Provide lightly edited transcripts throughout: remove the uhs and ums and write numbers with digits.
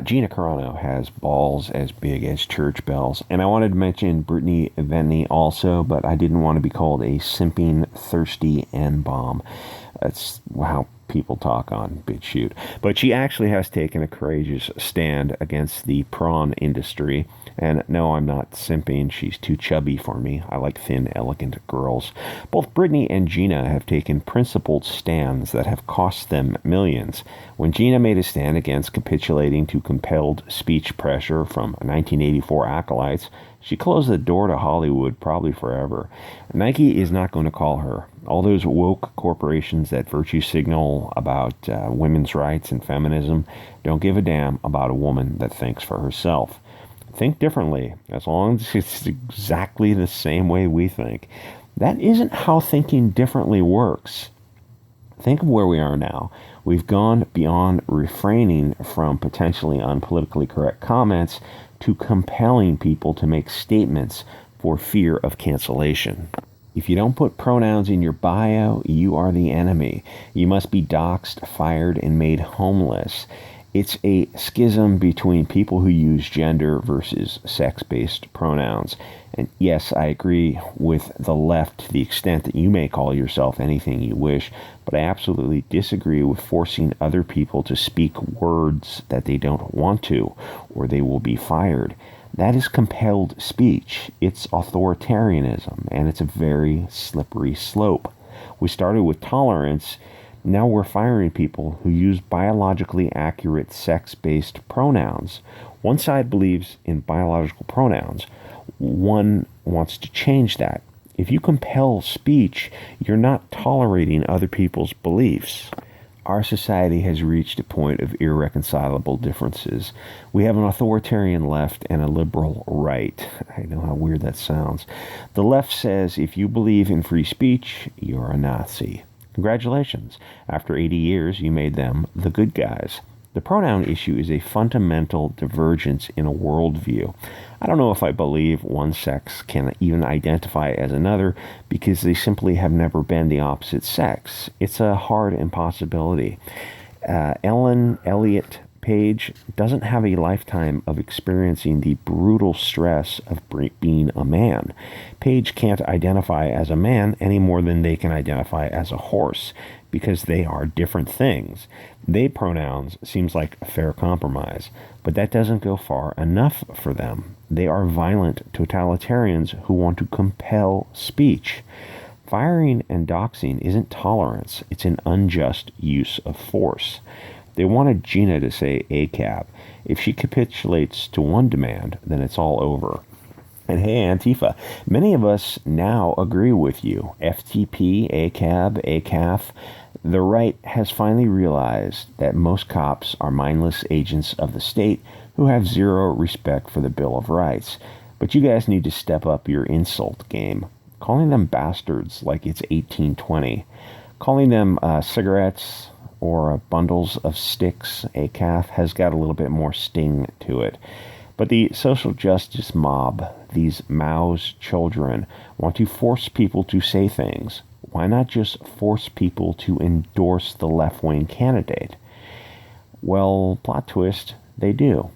Gina Carano has balls as big as church bells. And I wanted to mention Brittany Ventney also, but I didn't want to be called a simping, thirsty N-bomb. That's how people talk on Bitchute. But she actually has taken a courageous stand against the prawn industry. And no, I'm not simping. She's too chubby for me. I like thin, elegant girls. Both Brittany and Gina have taken principled stands that have cost them millions. When Gina made a stand against capitulating to compelled speech pressure from 1984 acolytes, she closed the door to Hollywood probably forever. Nike is not going to call her. All those woke corporations that virtue signal about women's rights and feminism don't give a damn about a woman that thinks for herself. Think differently, as long as it's exactly the same way we think. That isn't how thinking differently works. Think of where we are now. We've gone beyond refraining from potentially unpolitically correct comments to compelling people to make statements for fear of cancellation. If you don't put pronouns in your bio, you are the enemy. You must be doxxed, fired, and made homeless. It's a schism between people who use gender versus sex-based pronouns. And yes, I agree with the left to the extent that you may call yourself anything you wish, but I absolutely disagree with forcing other people to speak words that they don't want to, or they will be fired. That is compelled speech. It's authoritarianism, and it's a very slippery slope. We started with tolerance. Now we're firing people who use biologically accurate sex-based pronouns. One side believes in biological pronouns. One wants to change that. If you compel speech, you're not tolerating other people's beliefs. Our society has reached a point of irreconcilable differences. We have an authoritarian left and a liberal right. I know how weird that sounds. The left says if you believe in free speech, you're a Nazi. Congratulations. After 80 years, you made them the good guys. The pronoun issue is a fundamental divergence in a worldview. I don't know if I believe one sex can even identify as another because they simply have never been the opposite sex. It's a hard impossibility. Ellen Elliott Page doesn't have a lifetime of experiencing the brutal stress of being a man. Page can't identify as a man any more than they can identify as a horse, because they are different things. They pronouns seems like a fair compromise, but that doesn't go far enough for them. They are violent totalitarians who want to compel speech. Firing and doxing isn't tolerance, it's an unjust use of force. They wanted Gina to say ACAB. If she capitulates to one demand, then it's all over. And hey, Antifa, many of us now agree with you. FTP, ACAB, ACAF. The right has finally realized that most cops are mindless agents of the state who have zero respect for the Bill of Rights. But you guys need to step up your insult game. Calling them bastards like it's 1820. Calling them cigarettes or bundles of sticks, ACAF, has got a little bit more sting to it. But the social justice mob, these Mao's children, want to force people to say things. Why not just force people to endorse the left-wing candidate? Well, plot twist, they do.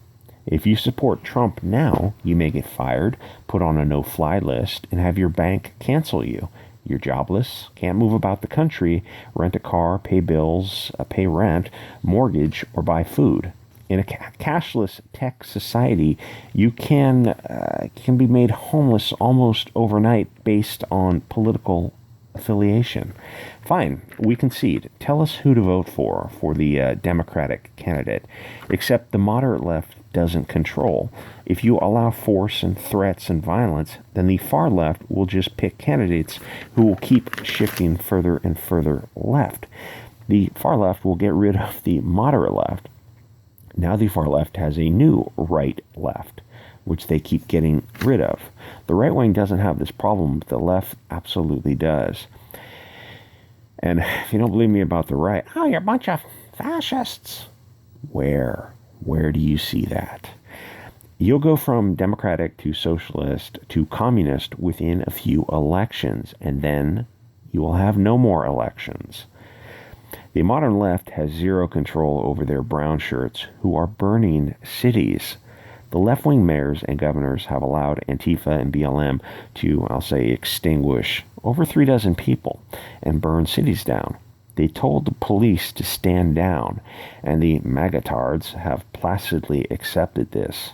If you support Trump now, you may get fired, put on a no-fly list, and have your bank cancel you. You're jobless, can't move about the country, rent a car, pay bills, pay rent, mortgage, or buy food. In a cashless tech society, you can be made homeless almost overnight based on political affiliation. Fine, we concede. Tell us who to vote for the Democratic candidate. Except the moderate left doesn't control. If you allow force and threats and violence, then the far left will just pick candidates who will keep shifting further and further left. The far left will get rid of the moderate left. Now the far left has a new right left, which they keep getting rid of. The right wing doesn't have this problem, but the left absolutely does. And if you don't believe me about the right, oh, you're a bunch of fascists. Where do you see that? You'll go from Democratic to Socialist to Communist within a few elections, and then you will have no more elections. The modern left has zero control over their brown shirts who are burning cities. The left-wing mayors and governors have allowed Antifa and BLM to, I'll say, extinguish over 36 people and burn cities down. They told the police to stand down, and the magatards have placidly accepted this.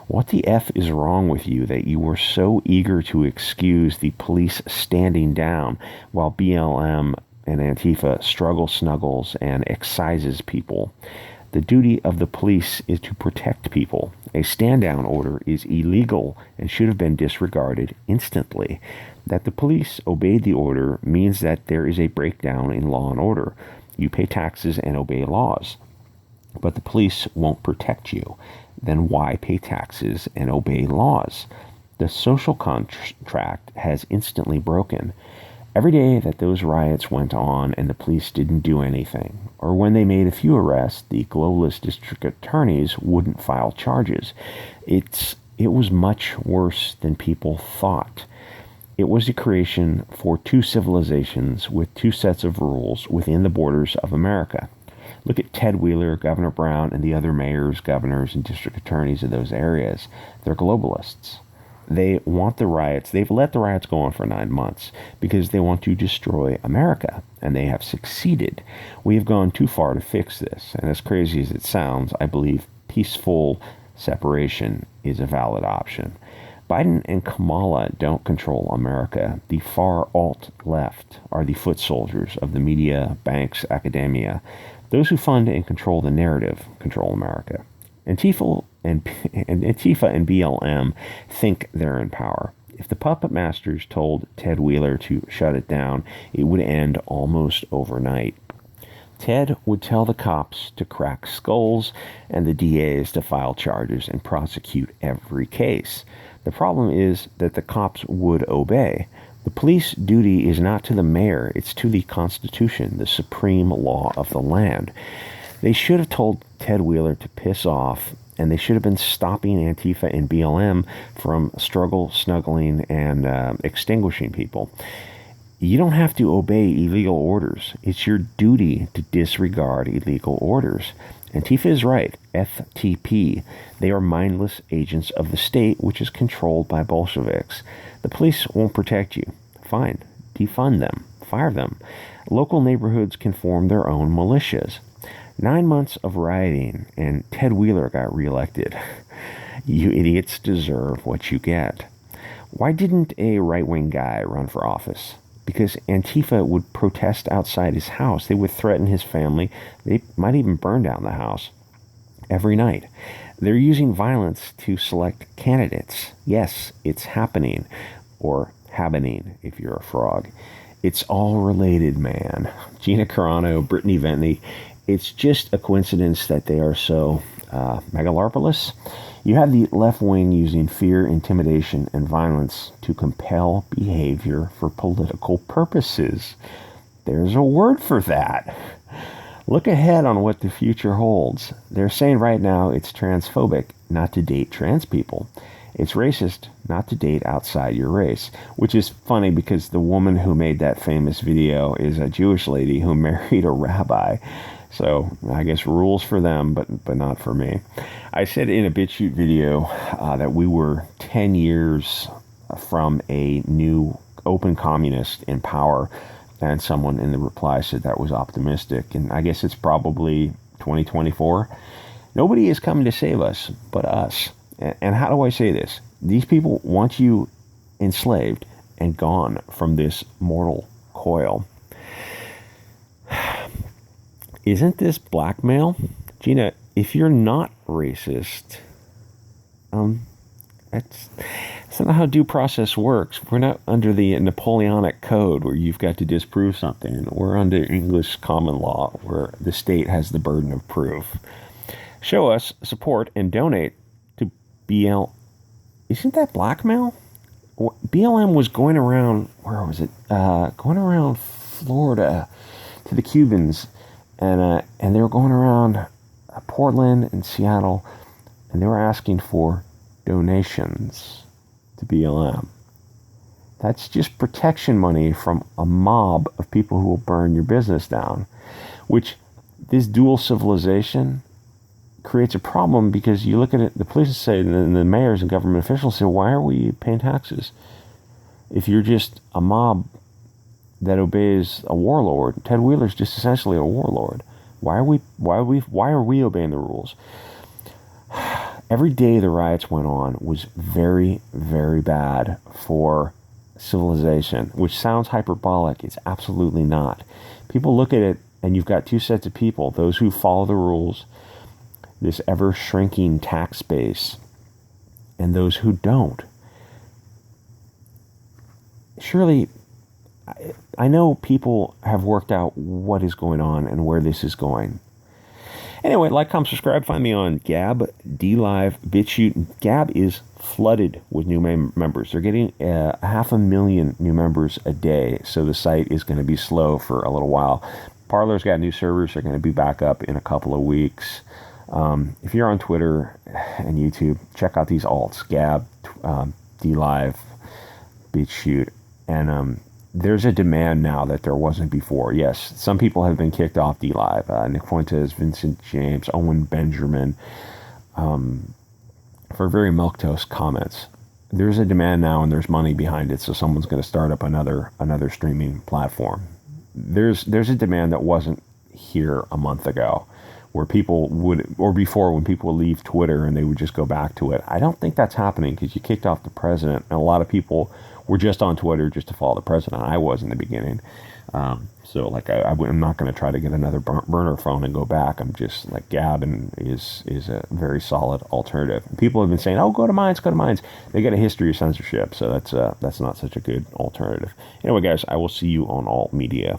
What the F is wrong with you that you were so eager to excuse the police standing down while BLM and Antifa struggle, snuggles, and excises people? The duty of the police is to protect people. A stand-down order is illegal and should have been disregarded instantly. That the police obeyed the order means that there is a breakdown in law and order. You pay taxes and obey laws, but the police won't protect you. Then why pay taxes and obey laws? The social contract has instantly broken. Every day that those riots went on and the police didn't do anything, or when they made a few arrests, the globalist district attorneys wouldn't file charges. It was much worse than people thought. It was a creation for two civilizations with two sets of rules within the borders of America. Look at Ted Wheeler, Governor Brown, and the other mayors, governors, and district attorneys of those areas. They're globalists. They want the riots. They've let the riots go on for 9 months because they want to destroy America, and they have succeeded. We have gone too far to fix this, and as crazy as it sounds, I believe peaceful separation is a valid option. Biden and Kamala don't control America. The far alt-left are the foot soldiers of the media, banks, academia. Those who fund and control the narrative control America. Antifa and BLM think they're in power. If the puppet masters told Ted Wheeler to shut it down, it would end almost overnight. Ted would tell the cops to crack skulls and the DAs to file charges and prosecute every case. The problem is that the cops would obey. The police duty is not to the mayor, it's to the Constitution, the supreme law of the land. They should have told Ted Wheeler to piss off, and they should have been stopping Antifa and BLM from struggle, snuggling, and extinguishing people. You don't have to obey illegal orders. It's your duty to disregard illegal orders. Antifa is right. FTP. They are mindless agents of the state, which is controlled by Bolsheviks. The police won't protect you. Fine. Defund them. Fire them. Local neighborhoods can form their own militias. 9 months of rioting, and Ted Wheeler got reelected. You idiots deserve what you get. Why didn't a right-wing guy run for office? Because Antifa would protest outside his house. They would threaten his family. They might even burn down the house every night. They're using violence to select candidates. Yes, it's happening. Or happening, if you're a frog. It's all related, man. Gina Carano, Brittany Ventney. It's just a coincidence that they are so megalarpalous. You have the left wing using fear, intimidation, and violence to compel behavior for political purposes. There's a word for that. Look ahead on what the future holds. They're saying right now it's transphobic not to date trans people. It's racist not to date outside your race, which is funny because the woman who made that famous video is a Jewish lady who married a rabbi. So I guess rules for them, but not for me. I said in a Bitchute video that we were 10 years from a new open communist in power, and someone in the reply said that was optimistic, and I guess it's probably 2024. Nobody is coming to save us but us. And how do I say this? These people want you enslaved and gone from this mortal coil. Isn't this blackmail? Gina, if you're not racist, that's not how due process works. We're not under the Napoleonic Code where you've got to disprove something. We're under English common law where the state has the burden of proof. Show us, support, and donate to BL. Isn't that blackmail? BLM was going around, where was it? Going around Florida to the Cubans. And they were going around Portland and Seattle, and they were asking for donations to BLM. That's just protection money from a mob of people who will burn your business down. which this dual civilization creates a problem because you look at it, the police say, and the mayors and government officials say, why are we paying taxes? If you're just a mob that obeys a warlord, Ted Wheeler's just essentially a warlord. Why are we obeying the rules? Every day the riots went on was very, very bad for civilization, which sounds hyperbolic. It's absolutely not. People look at it, and you've got two sets of people: those who follow the rules, this ever-shrinking tax base, and those who don't. Surely, I know people have worked out what is going on and where this is going. Anyway, like, comment, subscribe. Find me on Gab, Dlive, Bitchute. Gab is flooded with new members. They're getting 500,000 new members a day, so the site is going to be slow for a little while. Parler's got new servers. They're going to be back up in a couple of weeks. If you're on Twitter and YouTube, check out these alts: Gab, Dlive, Bitchute, and there's a demand now that there wasn't before. Yes, some people have been kicked off Dlive. Nick Fuentes, Vincent James, Owen Benjamin, for very milquetoast comments. There's a demand now, and there's money behind it, so someone's going to start up another streaming platform. There's a demand that wasn't here a month ago, where people would, or before, when people would leave Twitter and they would just go back to it. I don't think that's happening because you kicked off the president, and a lot of people were just on Twitter just to follow the president. I was in the beginning. So, like, I'm not going to try to get another burner phone and go back. I'm just, like, Gab is a very solid alternative. And people have been saying, oh, go to Minds. They got a history of censorship, so that's not such a good alternative. Anyway, guys, I will see you on Alt Media.